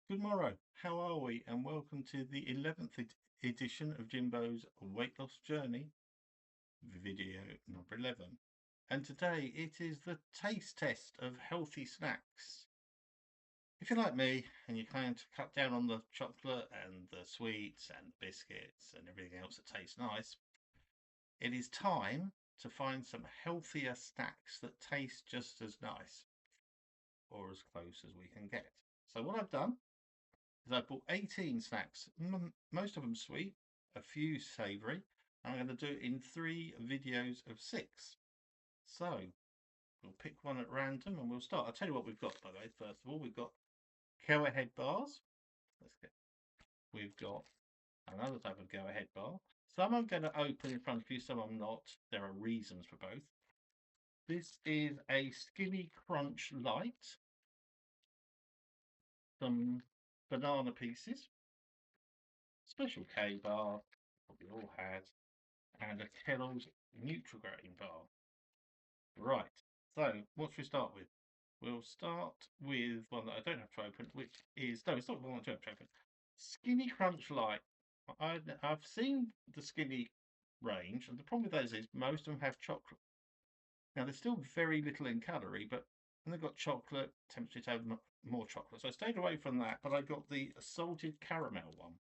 Good morrow. How are we? And welcome to the 11th edition of Jimbo's Weight Loss Journey, video number 11. And today it is the taste test of healthy snacks. If you're like me and you kind of cut down on the chocolate and the sweets and biscuits and everything else that tastes nice, it is time to find some healthier snacks that taste just as nice, or as close as we can get. So what I've done is I bought 18 snacks, most of them sweet, a few savoury. I'm going to do it in 3 videos of 6. So we'll pick one at random and we'll start. I'll tell you what we've got, by the way. First of all, we've got Go Ahead bars. We've got another type of Go Ahead bar. Some I'm going to open in front of you, some I'm not. There are reasons for both. This is a Skinny Crunch Light. Some banana pieces. Special K bar, what we all had, and a Kellogg's Nutrigrain bar. Right, so what should we start with? We'll start with one that I don't have to open, which is, no, it's not the one I don't have to open. Skinny Crunch Light. I've seen the Skinny range, and the problem with those is most of them have chocolate. Now, there's still very little in calorie, but when they've got chocolate, tempted to have more chocolate. So I stayed away from that, but I got the salted caramel one.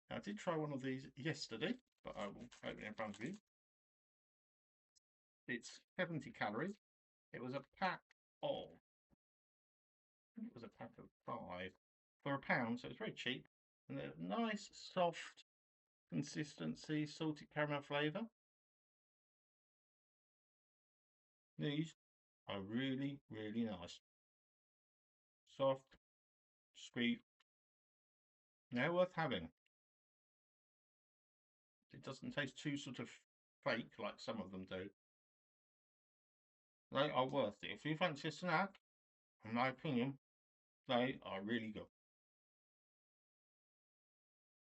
Now, I did try one of these yesterday, but I will open it in front of you. It's 70 calories. It was a pack of, I think it was a pack of 5 for £1, so it's very cheap. And they're nice, soft consistency, salted caramel flavour. These are really, really nice. Soft, sweet. They're worth having. It doesn't taste too sort of fake like some of them do. They are worth it. If you fancy a snack, in my opinion, they are really good.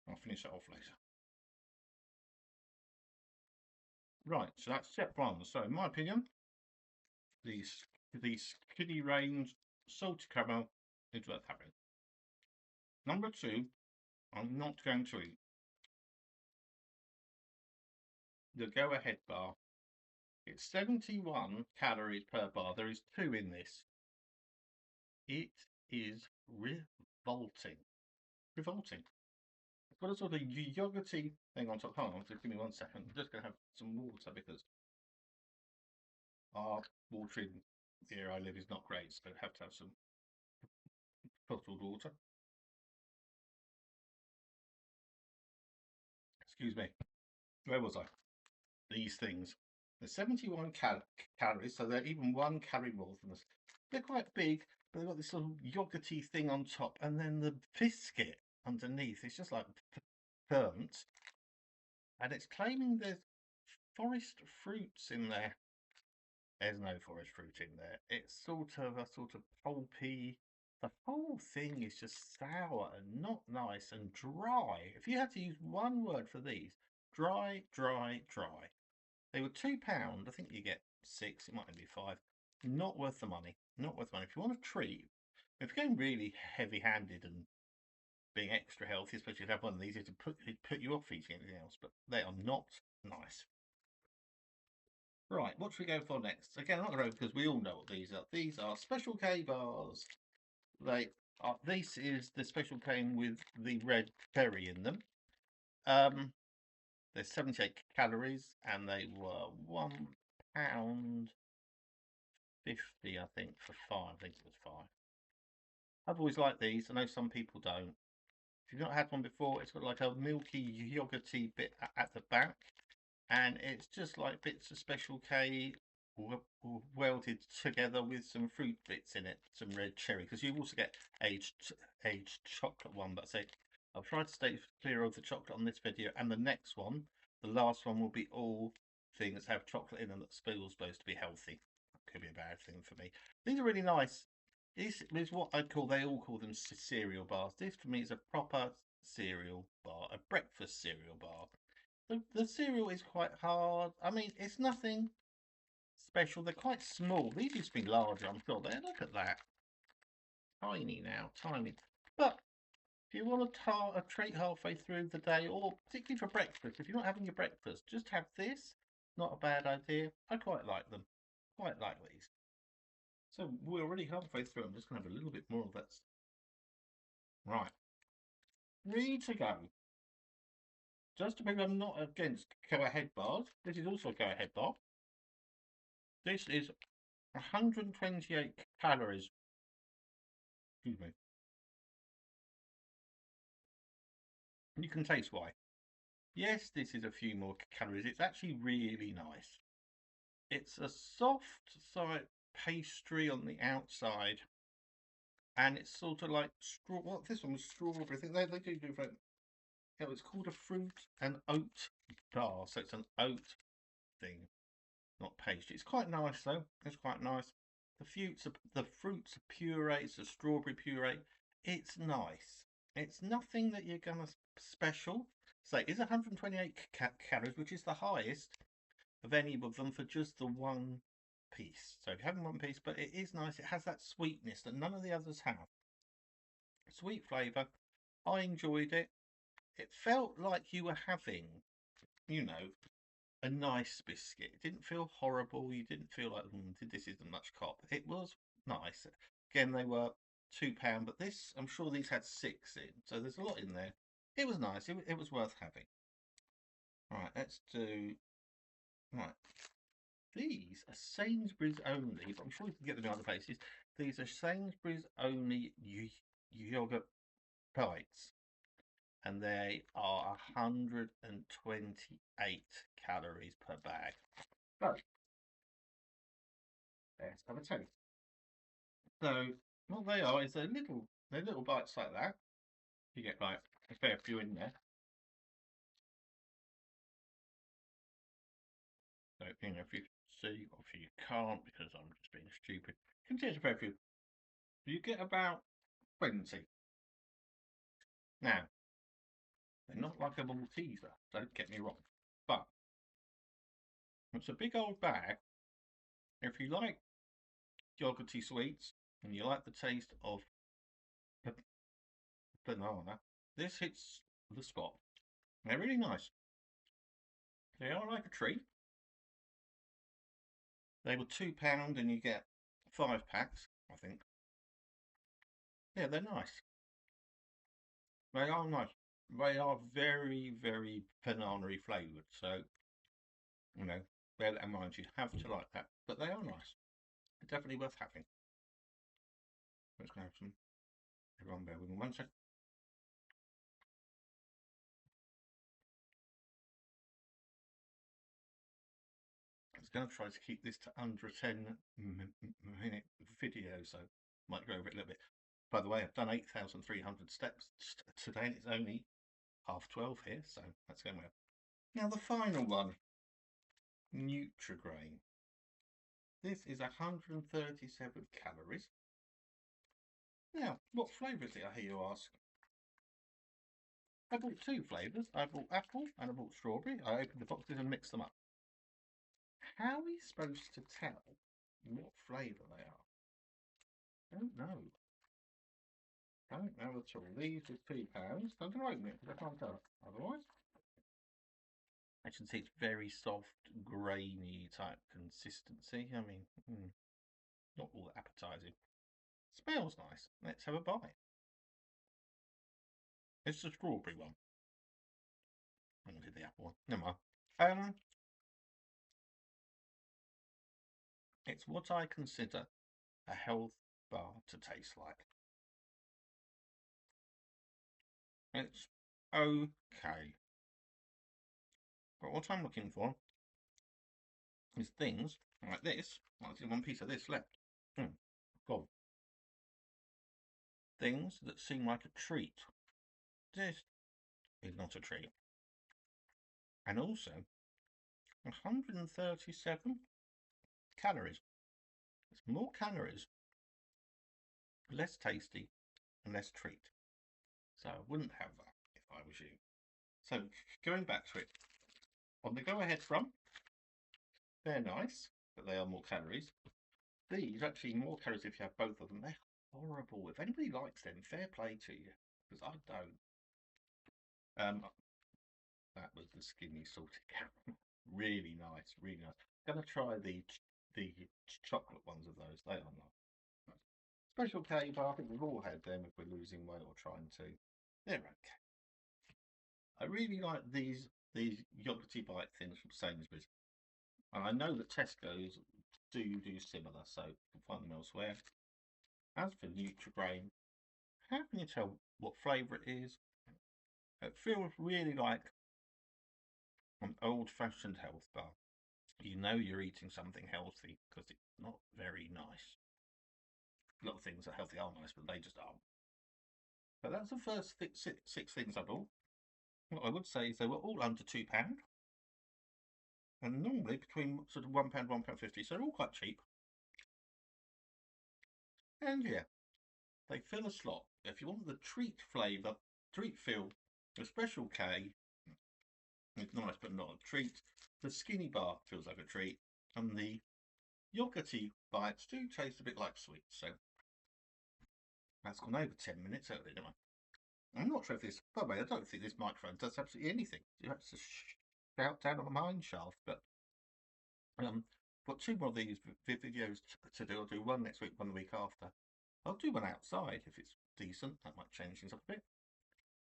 I'll finish that off later. Right, so that's step one. So in my opinion, the Skinny Range salted caramel is worth having. Number 2, I'm not going to eat. The Go Ahead bar. It's 71 calories per bar. There is 2 in this. It is revolting. Revolting. It's got a sort of yogurty thing on top. Hold on, just give me 1 second. I'm just going to have some water because our water in the area I live is not great, so I have to have some bottled water. Excuse me. Where was I? These things. They're 71 calories, so they're even 1 calorie more than us. They're quite big, but they've got this little yogurty thing on top, and then the biscuit underneath. It's just like burnt, and it's claiming there's forest fruits in there. There's no forest fruit in there. It's sort of a sort of pulpy. The whole thing is just sour and not nice and dry. If you had to use one word for these, dry, dry, dry. They were £2. I think you get 6. It might only be 5. Not worth the money. Not worth the money. If you want a treat, if you're going really heavy-handed and being extra healthy, especially if you have one of these, it'd put you off eating anything else. But they are not nice. Right, what should we go for next? Again, I'm not going to because we all know what these are. These are Special K bars. They are. This is the Special K with the red berry in them. There's 78 calories, and they were £1.50, I think, for 5. I think it was 5. I've always liked these. I know some people don't. If you've not had one before, it's got like a milky, yogurty bit at the back, and it's just like bits of Special K welded together with some fruit bits in it, some red cherry, because you also get aged chocolate one. But say I'll try to stay clear of the chocolate on this video, and the next one, the last one, will be all things that have chocolate in them that's supposed to be healthy. That could be a bad thing for me. These are really nice. This is what they all call them cereal bars. This for me is a proper cereal bar, a breakfast cereal bar. The cereal is quite hard. I mean, it's nothing special. They're quite small. These used to be larger, I'm sure. There, look at that. Tiny now, tiny. But If you want a treat halfway through the day, or particularly for breakfast, if you're not having your breakfast, just have this. Not a bad idea. I quite like them. Quite like these. So we're already halfway through. I'm just going to have a little bit more of that. Right. 3 to go. Just to prove I'm not against go-ahead bars, this is also a go-ahead bar. This is 128 calories. Excuse me. You can taste why. Yes, this is a few more calories. It's actually really nice. It's a soft side pastry on the outside, and it's sort of like straw. Well, this one was strawberry. I think they do different. It's called a fruit and oat bar, so it's an oat thing, not pastry. It's quite nice though. It's quite nice. The fruits are puree. It's a strawberry puree. It's nice. It's nothing that you're gonna special. So it is 128 calories, which is the highest of any of them for just the one piece. So if you're having one piece, but it is nice. It has that sweetness that none of the others have. Sweet flavour. I enjoyed it. It felt like you were having, you know, a nice biscuit. It didn't feel horrible. You didn't feel like this isn't much cop. It was nice. Again, they were £2, but this, I'm sure these had 6 in, so there's a lot in there. It was nice. It was worth having. Right, let's do. Right, these are Sainsbury's only, but I'm sure you can get them in other places. These are Sainsbury's only yogurt bites, and they are 128 calories per bag. So, let's have a taste. So, what they are is they're little bites like that. You get like a fair few in there. So, you know, if you see, obviously you can't because I'm just being stupid. You can see it's a fair few. You get about 20. Now, they're not like a Malteser, don't get me wrong. But it's a big old bag. If you like yogurty sweets and you like the taste of banana, this hits the spot. They're really nice. They are like a treat. They were £2 and you get 5 packs, I think. Yeah, they're nice. They are nice. They are very, very banana-y flavoured. So, you know, bear that in mind. You have to like that. But they are nice. They're definitely worth having. Let's go have some. Everyone bear with me 1 second. I was going to try to keep this to under a 10-minute video, so might go over it a little bit. By the way, I've done 8,300 steps today, and it's only 12:30 here, so that's going well. Now the final one, Nutrigrain. This is 137 calories. Now, what flavour is it, I hear you ask? I bought 2 flavours. I bought apple and I bought strawberry. I opened the boxes and mixed them up. How are you supposed to tell what flavour they are? I don't know. Don't know at all. These are £2. I'm going to open it because I can't tell otherwise. As you can see, it's very soft, grainy type consistency. I mean, not all that appetizing. Smells nice. Let's have a bite. It's the strawberry one. I'm going to do the apple one. Never mind. It's what I consider a health bar to taste like. It's okay. But what I'm looking for is things like this. Well, there's 1 piece of this left. Gone. Things that seem like a treat. This is not a treat. And also, 137 calories. It's more calories, less tasty, and less treat. So I wouldn't have that if I was you. So going back to it, on the go-ahead front, they're nice, but they are more calories. These actually more calories if you have both of them. They're horrible. If anybody likes them, fair play to you. because I don't. That was the skinny salted caramel. Really nice, really nice. Gonna try the chocolate ones of those. They are nice. Special K bar. I think we've all had them if we're losing weight or trying to. They're okay. I really like these yogurty bite things from Sainsbury's, and I know that Tesco's do similar, so you can find them elsewhere. As for Nutrigrain, how can you tell what flavour it is? It feels really like an old-fashioned health bar. You know you're eating something healthy because it's not very nice. A lot of things are healthy are nice, but they just aren't. But that's the first six things I bought. What I would say is they were all under £2, and normally between sort of £1, £1.50, so they're all quite cheap. And yeah, they fill a slot. If you want the treat flavour, treat feel, the Special K, it's nice but not a treat. The skinny bar feels like a treat, and the yogurty bites do taste a bit like sweets. So that's gone over 10 minutes early, don't I? I'm not sure if this, by the way, I don't think this microphone does absolutely anything. You have to shout down on the mine shaft, but got two more of these videos to do. I'll do one next week, one the week after. I'll do one outside if it's decent. That might change things up a bit.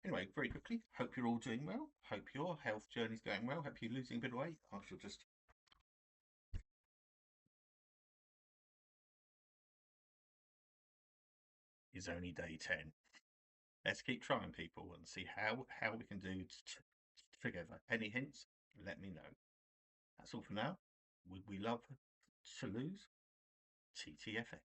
Anyway, very quickly, hope you're all doing well. Hope your health journey's going well. Hope you're losing a bit of weight. I shall just... It's only day 10. Let's keep trying, people, and see how we can do together. Any hints? Let me know. That's all for now. Would we love to lose? TTFN.